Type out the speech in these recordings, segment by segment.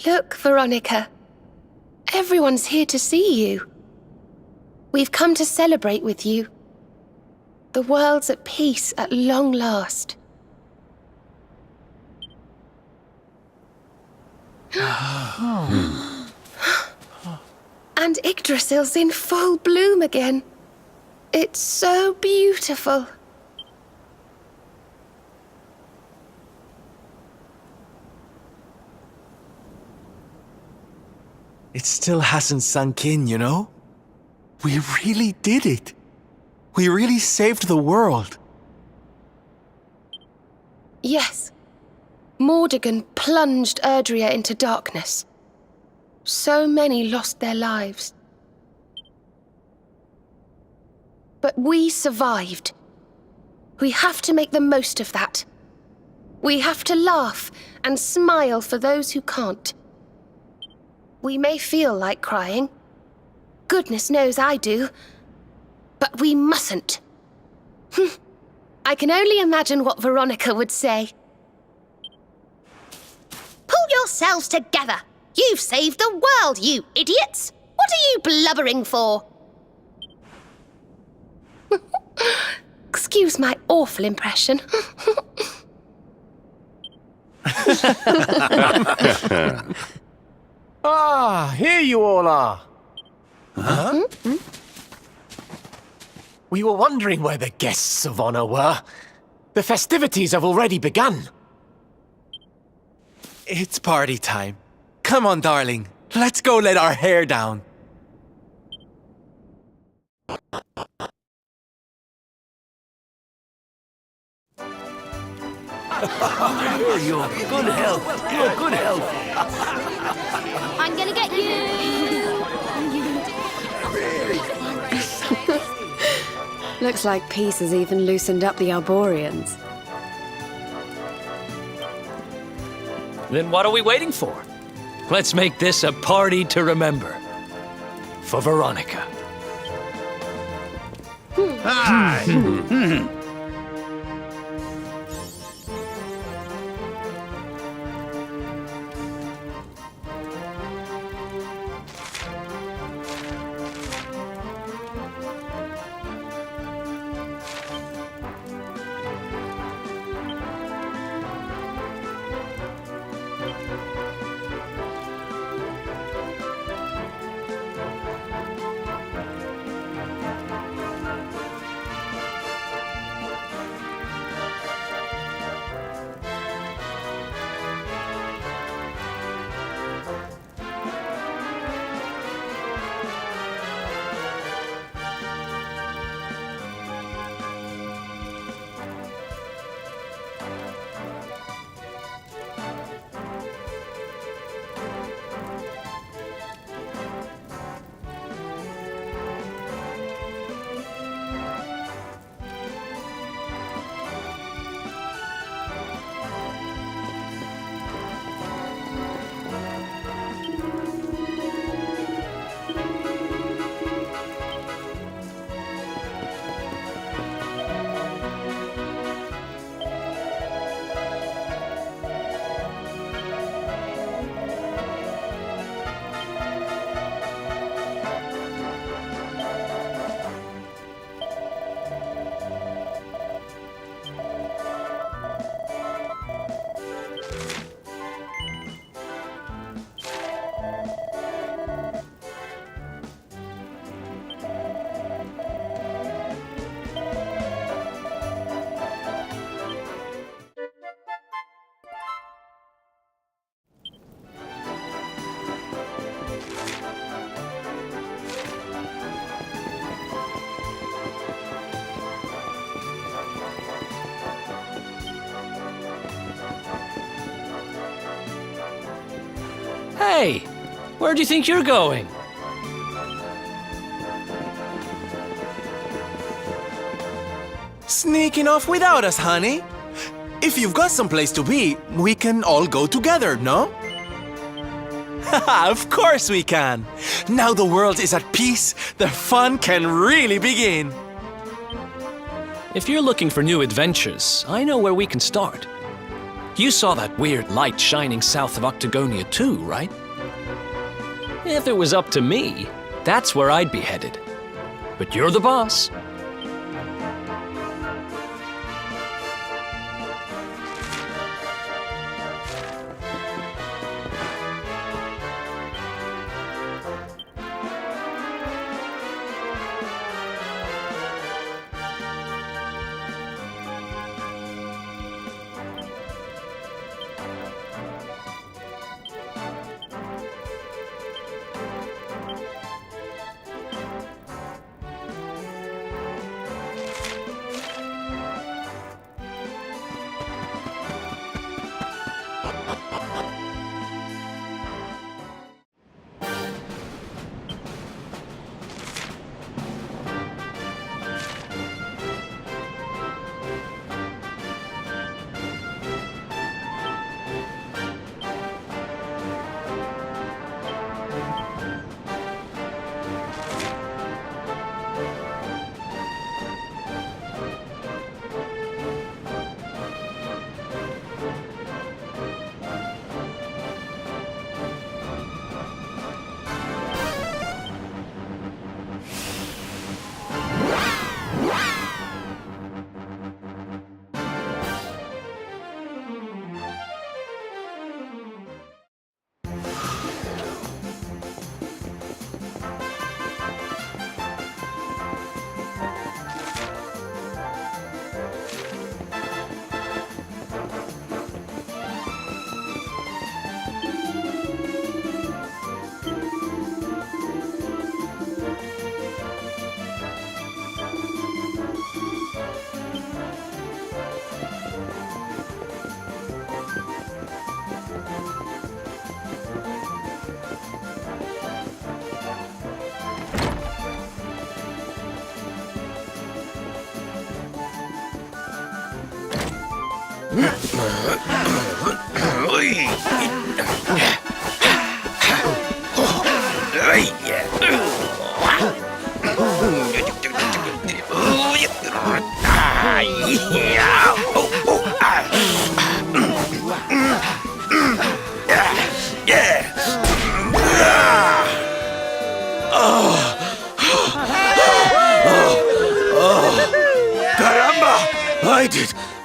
Look, Veronica. Everyone's here to see you. We've come to celebrate with you. The world's at peace at long last. And Yggdrasil's in full bloom again. It's so beautiful. It still hasn't sunk in, you know? We really did it. We really saved the world. Yes. Mordegon plunged Erdrea into darkness. So many lost their lives. But we survived. We have to make the most of that. We have to laugh and smile for those who can't. We may feel like crying. Goodness knows I do. But we mustn't. I can only imagine what Veronica would say. Pull yourselves together! You've saved the world, you idiots! What are you blubbering for? Excuse my awful impression. Ah, here you all are. Huh? We were wondering where the guests of honor were. The festivities have already begun. It's party time. Come on, darling. Let's go let our hair down. You're good health. You're good health. I'm gonna get you! Looks like peace has even loosened up the Arborians. Then what are we waiting for? Let's make this a party to remember. For Veronica. Hey, where do you think you're going? Sneaking off without us, honey. If you've got someplace to be, we can all go together, no? Of course we can. Now the world is at peace, the fun can really begin. If you're looking for new adventures, I know where we can start. You saw that weird light shining south of Octagonia too, right? If it was up to me, that's where I'd be headed. But you're the boss.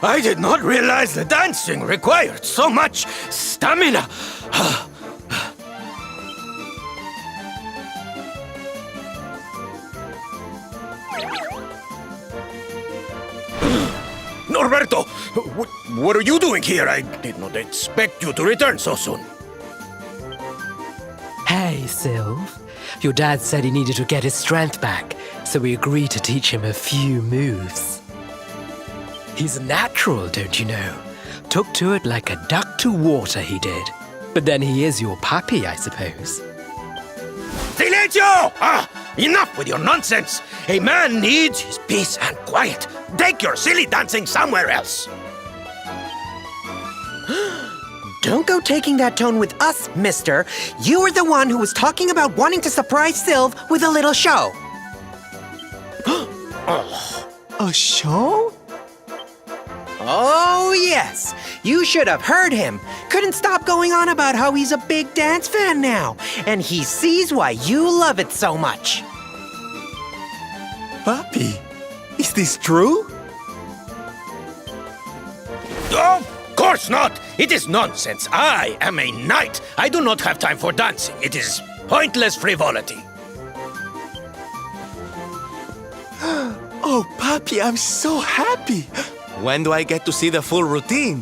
I did not realize the dancing required so much stamina. Norberto, what are you doing here? I did not expect you to return so soon. Hey, Sylv. Your dad said he needed to get his strength back, so we agreed to teach him a few moves. He's a natural, don't you know? Took to it like a duck to water, he did. But then he is your puppy, I suppose. Silencio! Enough with your nonsense! A man needs his peace and quiet. Take your silly dancing somewhere else. Don't go taking that tone with us, mister. You were the one who was talking about wanting to surprise Sylv with a little show. A show? Oh, yes. You should have heard him. Couldn't stop going on about how he's a big dance fan now. And he sees why you love it so much. Papi, is this true? Of course not! It is nonsense. I am a knight. I do not have time for dancing. It is pointless frivolity. Oh, Papi, I'm so happy. When do I get to see the full routine?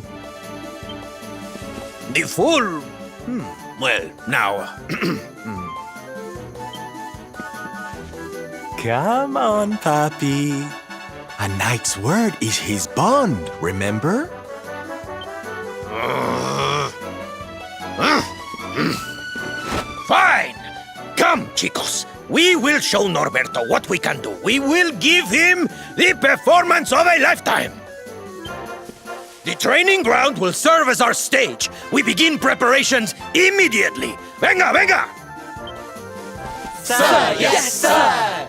The full... well, now... Come on, Papi. A knight's word is his bond, remember? Fine! Come, chicos. We will show Norberto what we can do. We will give him the performance of a lifetime. The training ground will serve as our stage. We begin preparations immediately. Venga, venga! Sir, yes, sir!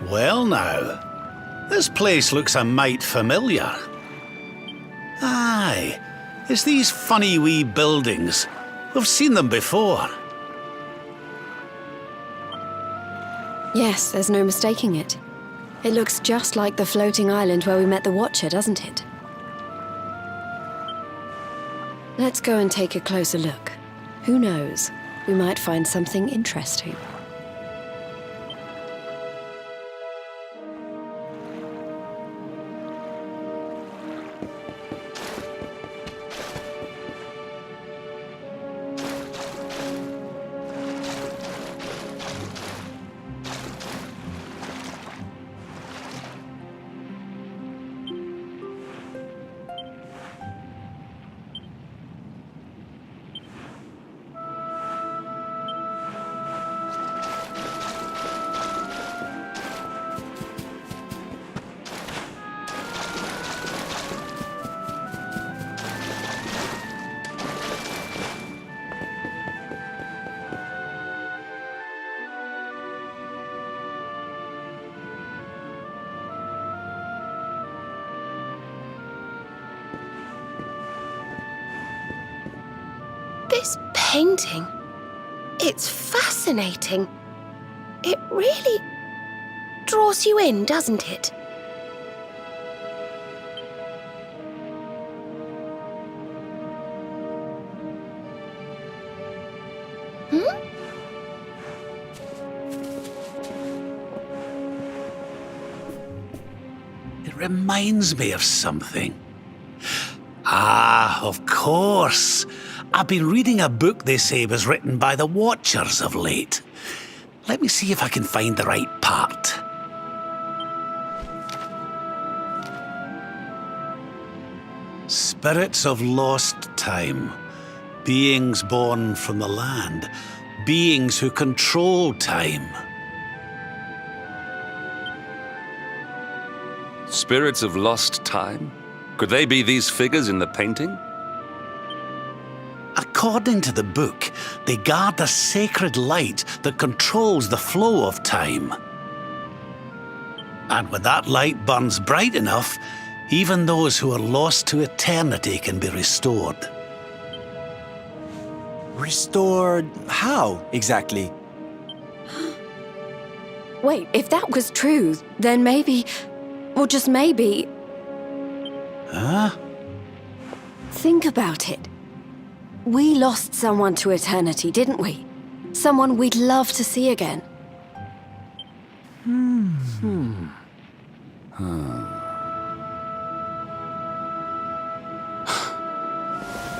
Well now, this place looks a mite familiar. Aye, it's these funny wee buildings. We've seen them before. Yes, there's no mistaking it. It looks just like the floating island where we met the Watcher, doesn't it? Let's go and take a closer look. Who knows? We might find something interesting. This painting, it's fascinating. It really draws you in, doesn't it? It reminds me of something. Ah, of course. I've been reading a book they say was written by the Watchers of late. Let me see if I can find the right part. Spirits of lost time. Beings born from the land. Beings who control time. Spirits of lost time? Could they be these figures in the painting? According to the book, they guard the sacred light that controls the flow of time. And when that light burns bright enough, even those who are lost to eternity can be restored. Restored how, exactly? Wait, if that was true, then maybe, or just maybe... Huh? Think about it. We lost someone to eternity, didn't we? Someone we'd love to see again.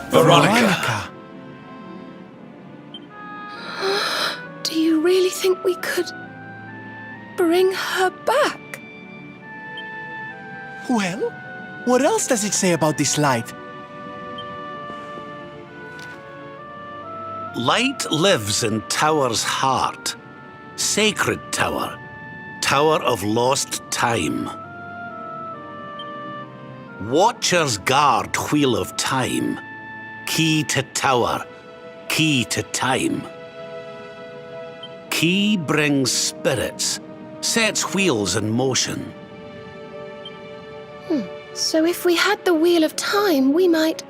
Veronica! Do you really think we could bring her back? Well, what else does it say about this light? Light lives in Tower's heart. Sacred Tower. Tower of lost time. Watchers guard Wheel of Time. Key to Tower. Key to time. Key brings spirits. Sets wheels in motion. So if we had the Wheel of Time, we might...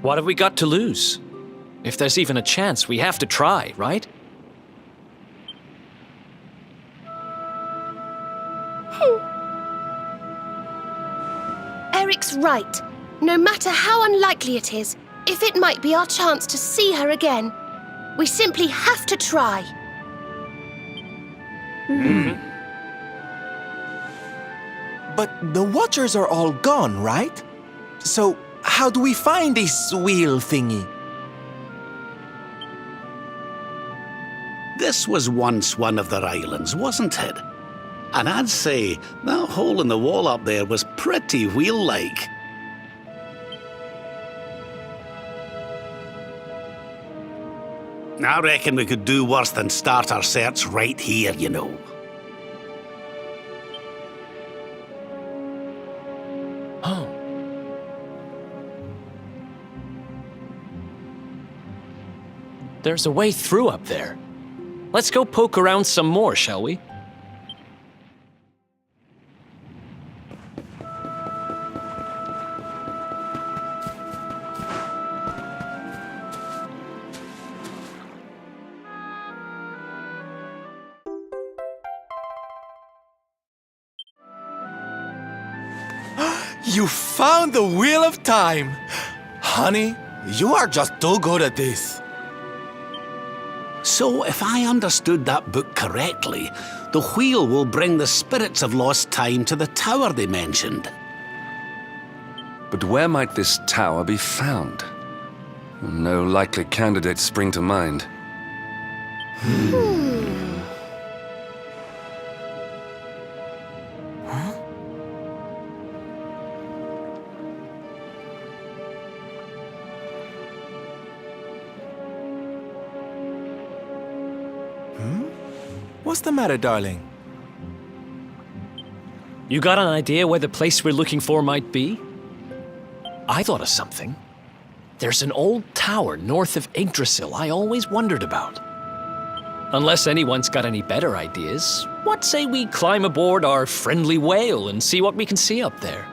What have we got to lose? If there's even a chance, we have to try, right? Eric's right. No matter how unlikely it is, if it might be our chance to see her again, we simply have to try. But the Watchers are all gone, right? So, how do we find this wheel thingy? This was once one of their islands, wasn't it? And I'd say that hole in the wall up there was pretty wheel-like. I reckon we could do worse than start our search right here, you know. There's a way through up there. Let's go poke around some more, shall we? You found the Wheel of Time! Honey, you are just too good at this. So, if I understood that book correctly, the wheel will bring the spirits of lost time to the tower they mentioned. But where might this tower be found? No likely candidates spring to mind. What's the matter, darling? You got an idea where the place we're looking for might be? I thought of something. There's an old tower north of Yggdrasil I always wondered about. Unless anyone's got any better ideas, what say we climb aboard our friendly whale and see what we can see up there?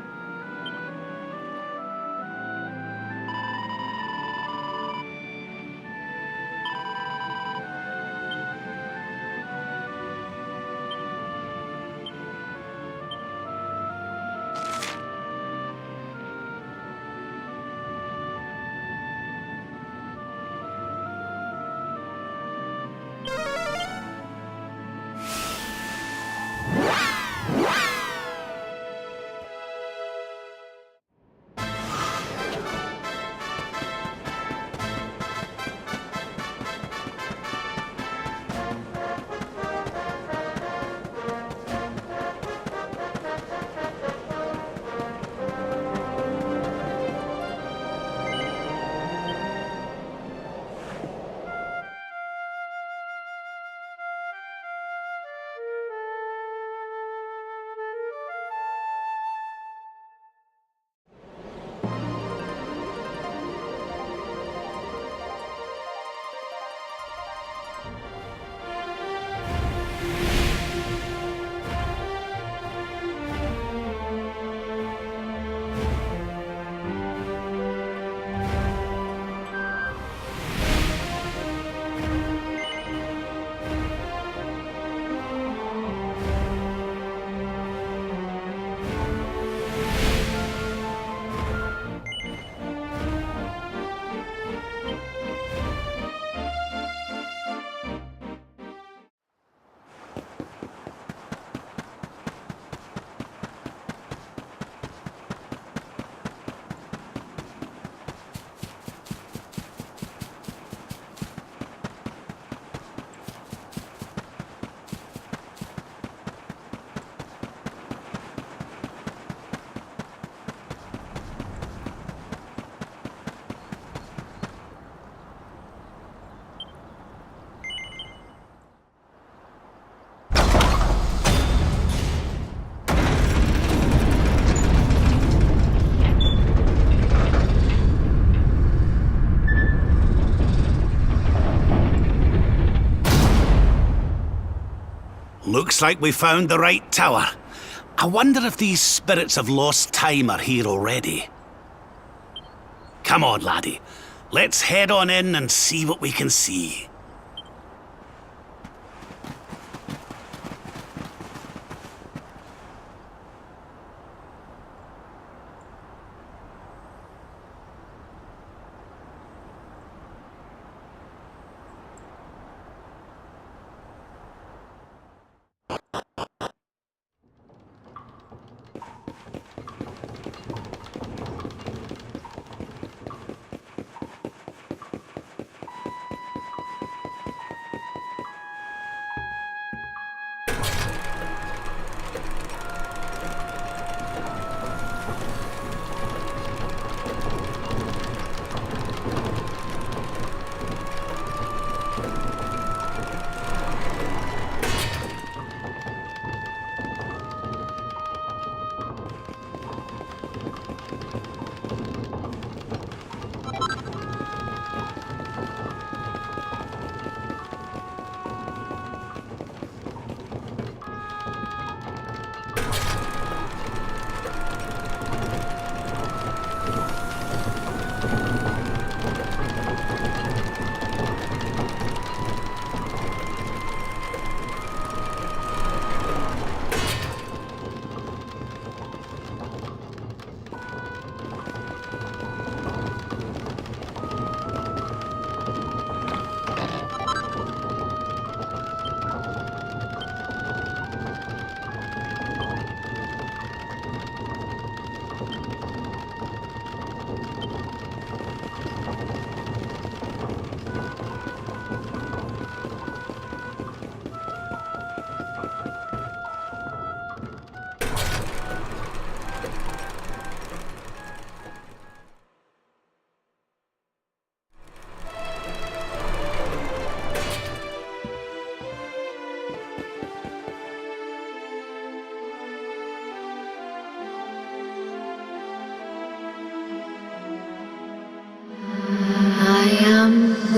Looks like we found the right tower. I wonder if these spirits of lost time are here already. Come on, laddie. Let's head on in and see what we can see.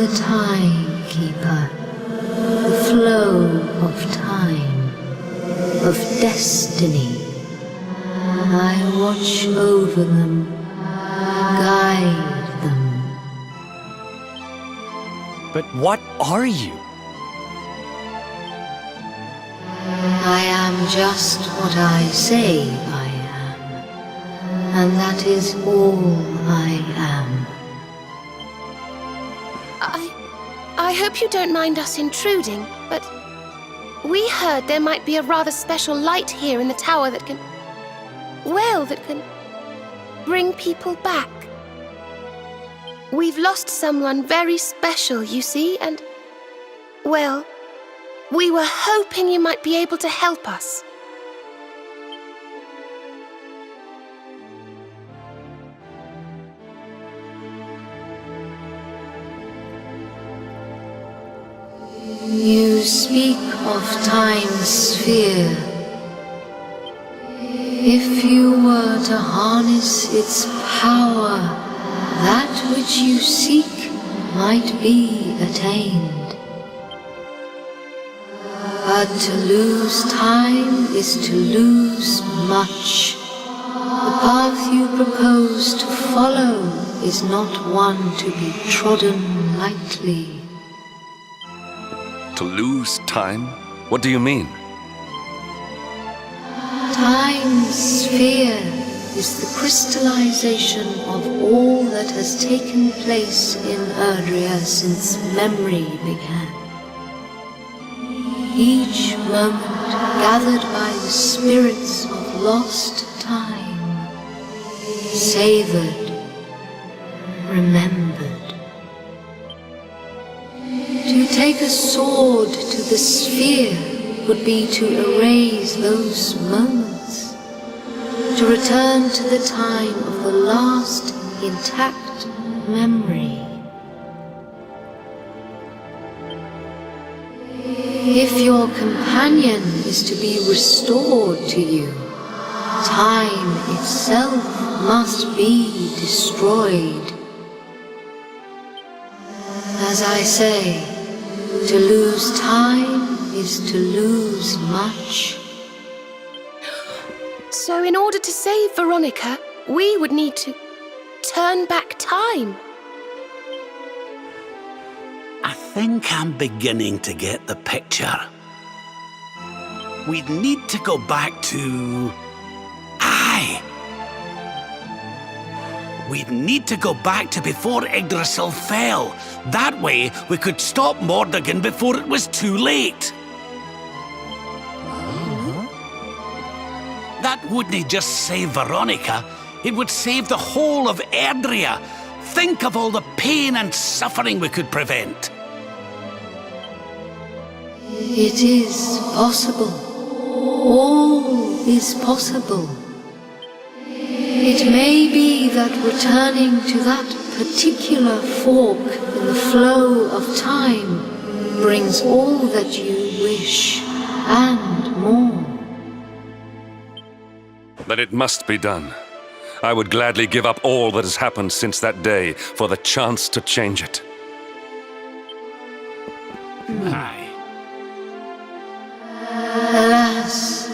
the timekeeper, the flow of time, of destiny. I watch over them, guide them. But what are you? I am just what I say I am, and that is all I am. I hope you don't mind us intruding, but we heard there might be a rather special light here in the tower that can bring people back. We've lost someone very special, you see, and, well, we were hoping you might be able to help us. You speak of time's sphere. If you were to harness its power, that which you seek might be attained. But to lose time is to lose much. The path you propose to follow is not one to be trodden lightly. To lose time? What do you mean? Time's sphere is the crystallization of all that has taken place in Erdrea since memory began. Each moment gathered by the spirits of lost time, savored, remembered. To take a sword to the sphere would be to erase those moments, to return to the time of the last intact memory. If your companion is to be restored to you, time itself must be destroyed. As I say, to lose time is to lose much. So in order to save Veronica, we would need to turn back time. I think I'm beginning to get the picture. We'd need to go back to... We'd need to go back to before Yggdrasil fell. That way, we could stop Mordegon before it was too late. That wouldn't just save Veronica, it would save the whole of Erdrea. Think of all the pain and suffering we could prevent. It is possible. All is possible. It may be that returning to that particular fork in the flow of time brings all that you wish and more. But it must be done. I would gladly give up all that has happened since that day for the chance to change it. Aye. Alas,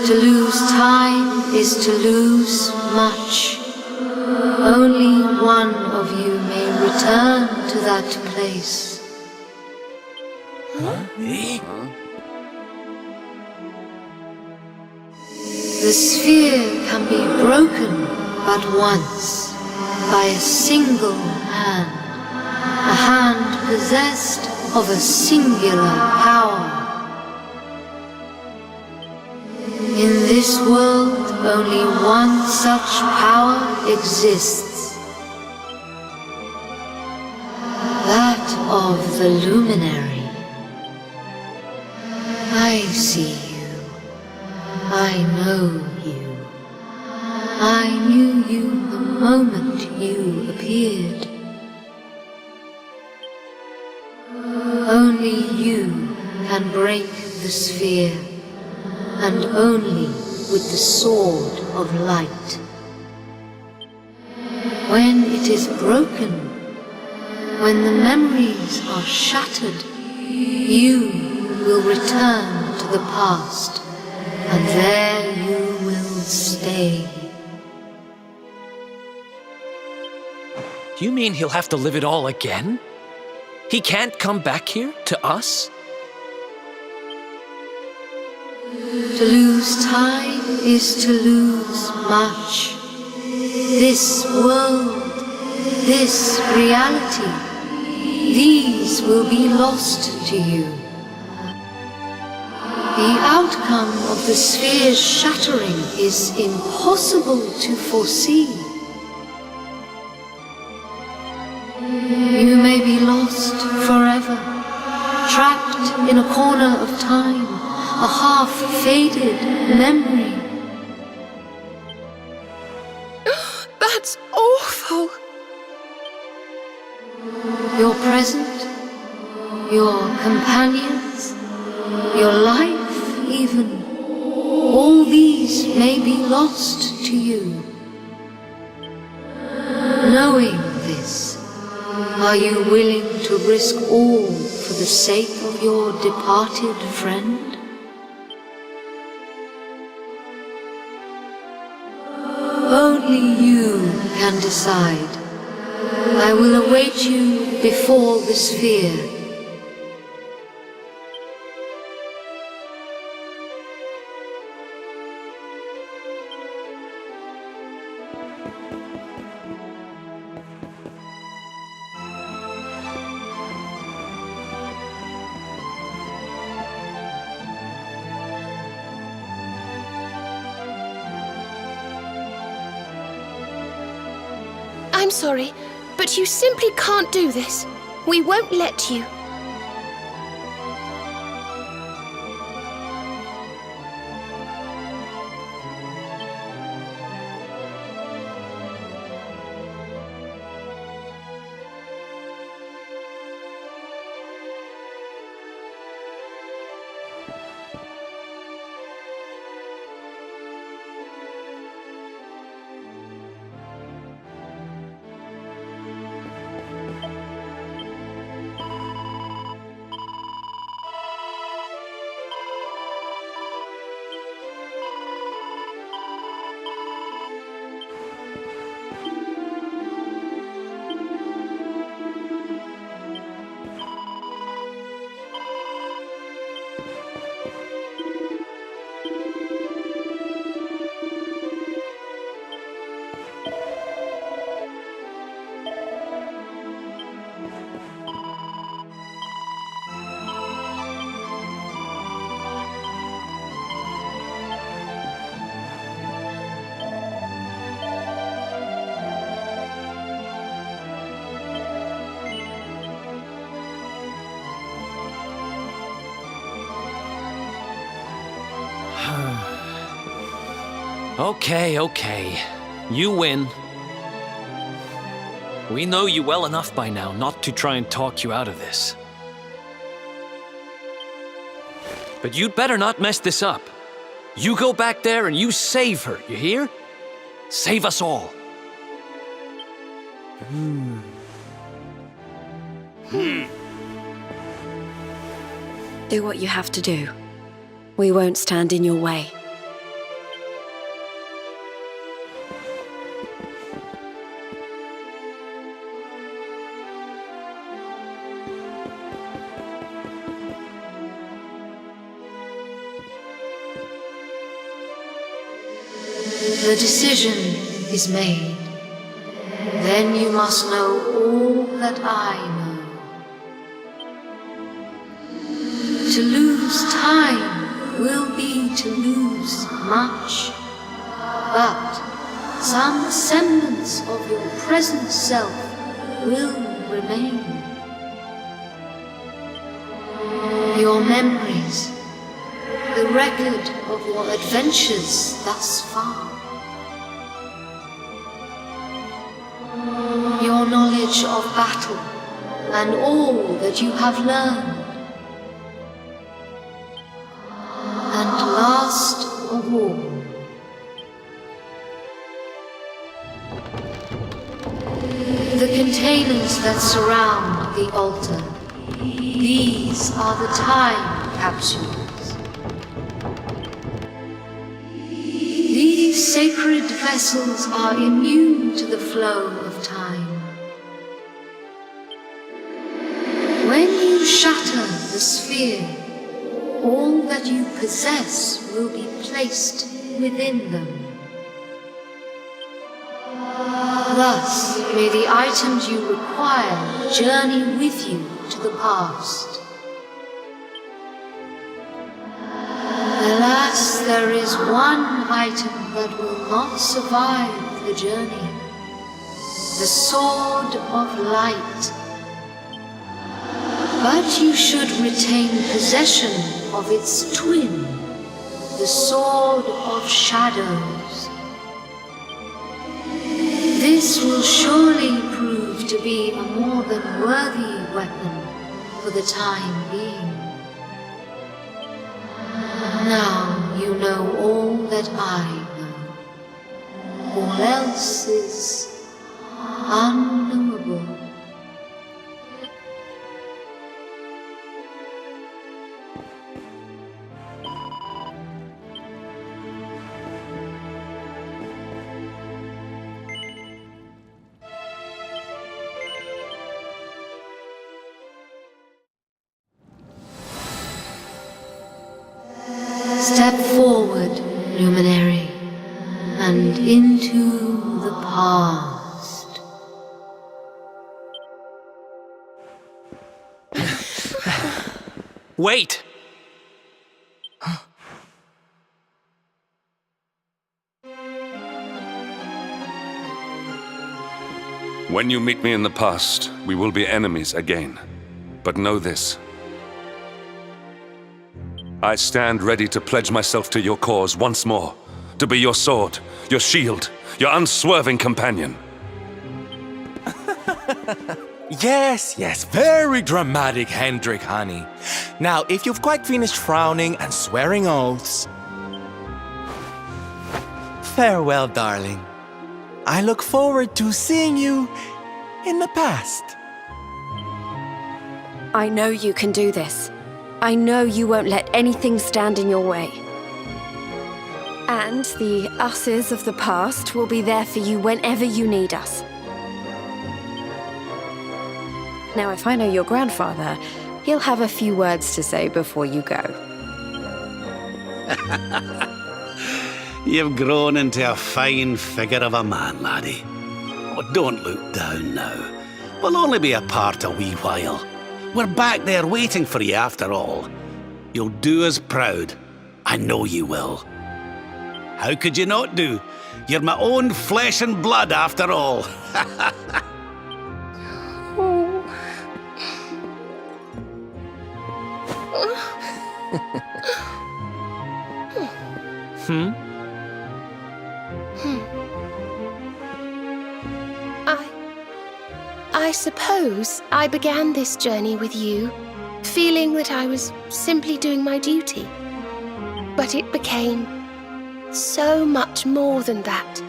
to lose time is to lose much. Only one of you may return to that place. The sphere can be broken but once, by a single hand. A hand possessed of a singular power. In this world, only one such power exists. That of the luminary. I see you. I know you. I knew you the moment you appeared. Only you can break the sphere. And only with the sword of light. When it is broken, when the memories are shattered, you will return to the past, and there you will stay. You mean he'll have to live it all again? He can't come back here, to us? To lose time is to lose much. This world, this reality, these will be lost to you. The outcome of the sphere's shattering is impossible to foresee. You may be lost forever, trapped in a corner of time, a half-faded memory. That's awful. Your present, your companions, your life even, all these may be lost to you. Knowing this, are you willing to risk all for the sake of your departed friend? Only you can decide. I will await you before the sphere. I'm sorry, but you simply can't do this. We won't let you. Okay. You win. We know you well enough by now not to try and talk you out of this. But you'd better not mess this up. You go back there and you save her, you hear? Save us all. Do what you have to do. We won't stand in your way. The decision is made. Then you must know all that I know. To lose time will be to lose much, but some semblance of your present self will remain. Your memories, the record of your adventures thus far. Your knowledge of battle and all that you have learned. And last of all, the container containers that surround the altar. These are the time capsules. These sacred vessels are immune to the flow of time. When you shatter the sphere, all that you possess will be placed within them. Thus, may the items you require journey with you to the past. Alas, there is one item that will not survive the journey. The Sword of Light. But you should retain possession of its twin, the Sword of Shadows. This will surely prove to be a more than worthy weapon for the time being. Now you know all that I know. All else is unknowable. Step forward, luminary, and into the past. Wait! When you meet me in the past, we will be enemies again. But know this. I stand ready to pledge myself to your cause once more, to be your sword, your shield, your unswerving companion. Yes, yes, very dramatic, Hendrik, honey. Now, if you've quite finished frowning and swearing oaths... Farewell, darling. I look forward to seeing you in the past. I know you can do this. I know you won't let anything stand in your way. And the us's of the past will be there for you whenever you need us. Now, if I know your grandfather, he'll have a few words to say before you go. You've grown into a fine figure of a man, laddie. Oh, don't look down now. We'll only be apart a wee while. We're back there waiting for you after all. You'll do us proud. I know you will. How could you not do? You're my own flesh and blood after all. I suppose I began this journey with you, feeling that I was simply doing my duty. But it became so much more than that.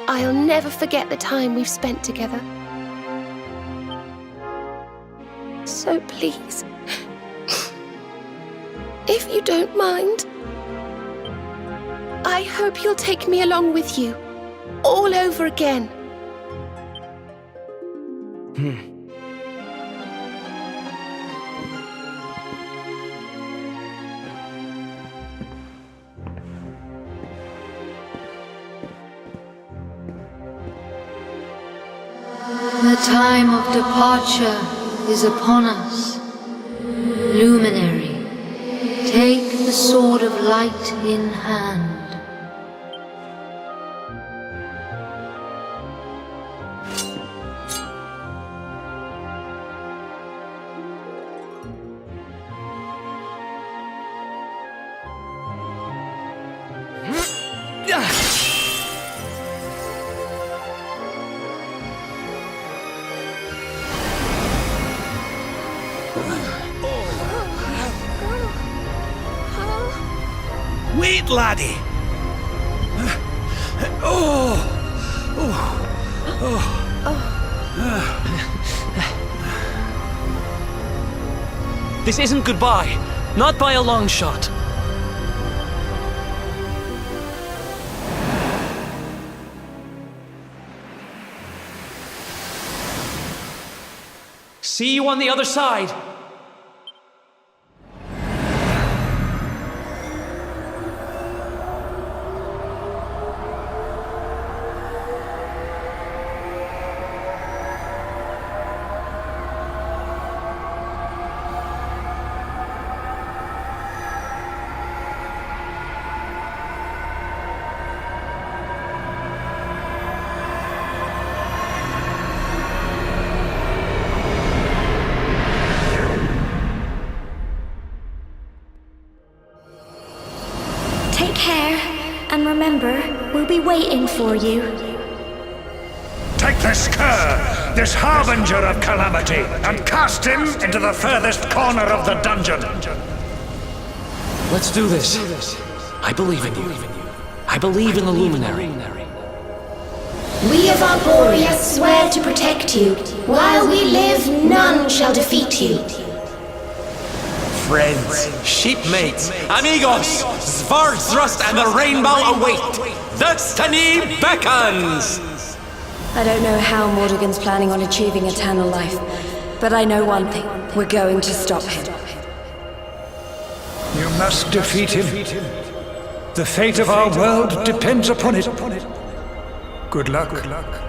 I'll never forget the time we've spent together. So please, if you don't mind, I hope you'll take me along with you, all over again. The time of departure is upon us. Luminary, take the sword of light in hand. Wait, laddie! This isn't goodbye. Not by a long shot. See you on the other side. Take care, and remember, we'll be waiting for you. Take this cur, this harbinger of calamity, and cast him into the furthest corner of the dungeon. Let's do this. I believe in you. I believe in the Luminary. We of Arbolia swear to protect you. While we live, none shall defeat you. Friends, shipmates, amigos, Svardsrust and the Rainbow await. Destiny beckons! I don't know how Mordegon's planning on achieving eternal life, but I know one thing. We're going to stop him. You must defeat him. The fate of our world depends upon it. Good luck. Good luck.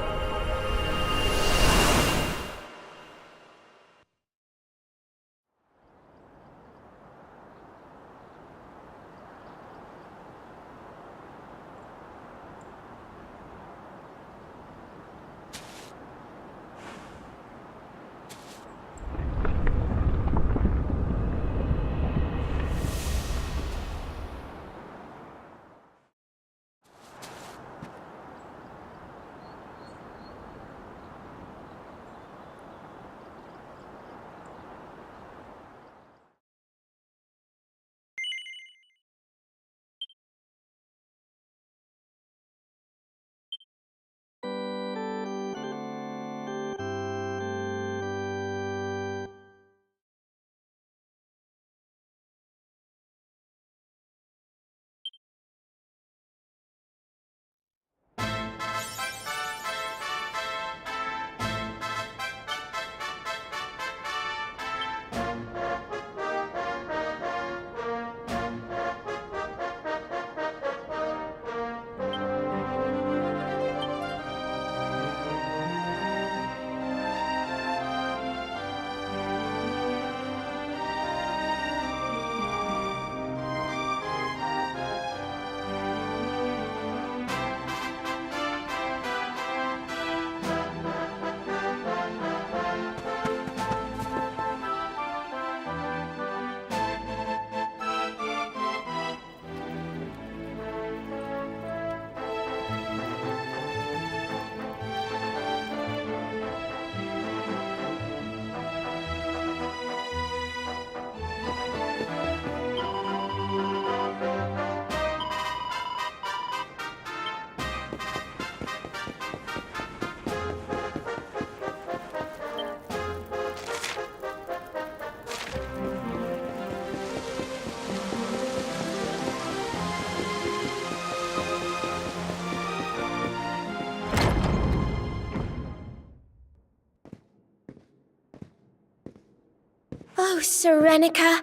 Oh, Veronica,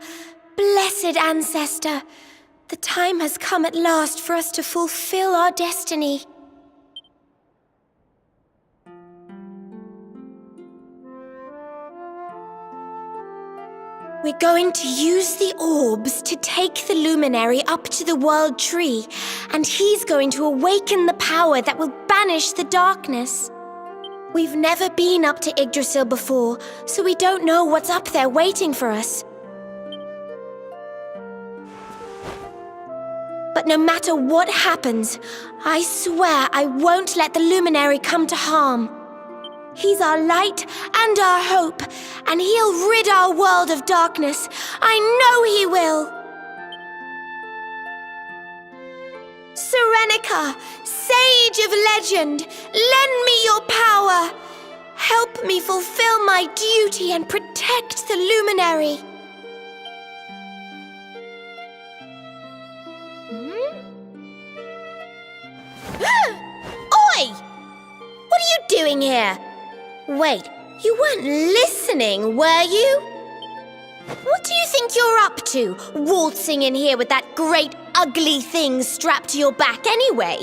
blessed ancestor, the time has come at last for us to fulfill our destiny. We're going to use the orbs to take the luminary up to the world tree, and he's going to awaken the power that will banish the darkness. We've never been up to Yggdrasil before, so we don't know what's up there waiting for us. But no matter what happens, I swear I won't let the luminary come to harm. He's our light and our hope, and he'll rid our world of darkness. I know he will! Veronica, sage of legend, lend me your power! Help me fulfill my duty and protect the luminary. Oi! What are you doing here? Wait, you weren't listening, were you? What do you think you're up to, waltzing in here with that great ugly thing strapped to your back anyway?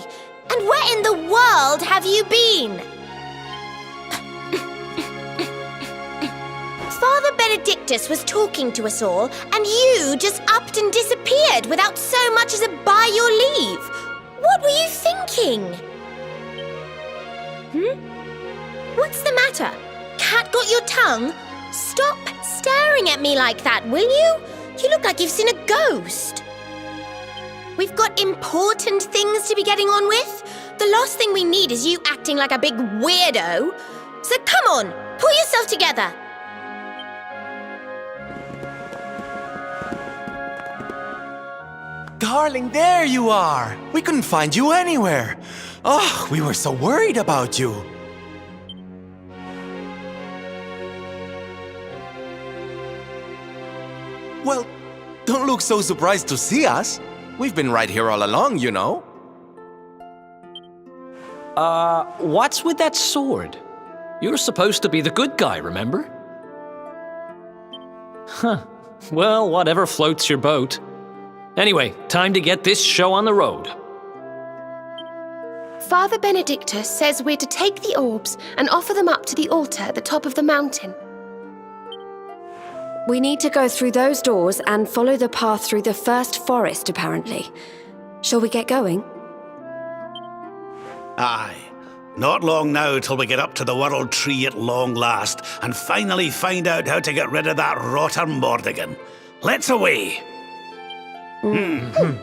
And where in the world have you been? Father Benedictus was talking to us all, and you just upped and disappeared without so much as a by your leave. What were you thinking? What's the matter? Cat got your tongue? Stop staring at me like that, will you? You look like you've seen a ghost. We've got important things to be getting on with. The last thing we need is you acting like a big weirdo. So come on, pull yourself together. Darling, there you are! We couldn't find you anywhere. Oh, we were so worried about you. Well, don't look so surprised to see us. We've been right here all along, you know. What's with that sword? You're supposed to be the good guy, remember? Huh. Well, whatever floats your boat. Anyway, time to get this show on the road. Father Benedictus says we're to take the orbs and offer them up to the altar at the top of the mountain. We need to go through those doors and follow the path through the first forest, apparently. Shall we get going? Aye. Not long now till we get up to the World Tree at long last and finally find out how to get rid of that rotter Mordegon. Let's away. Come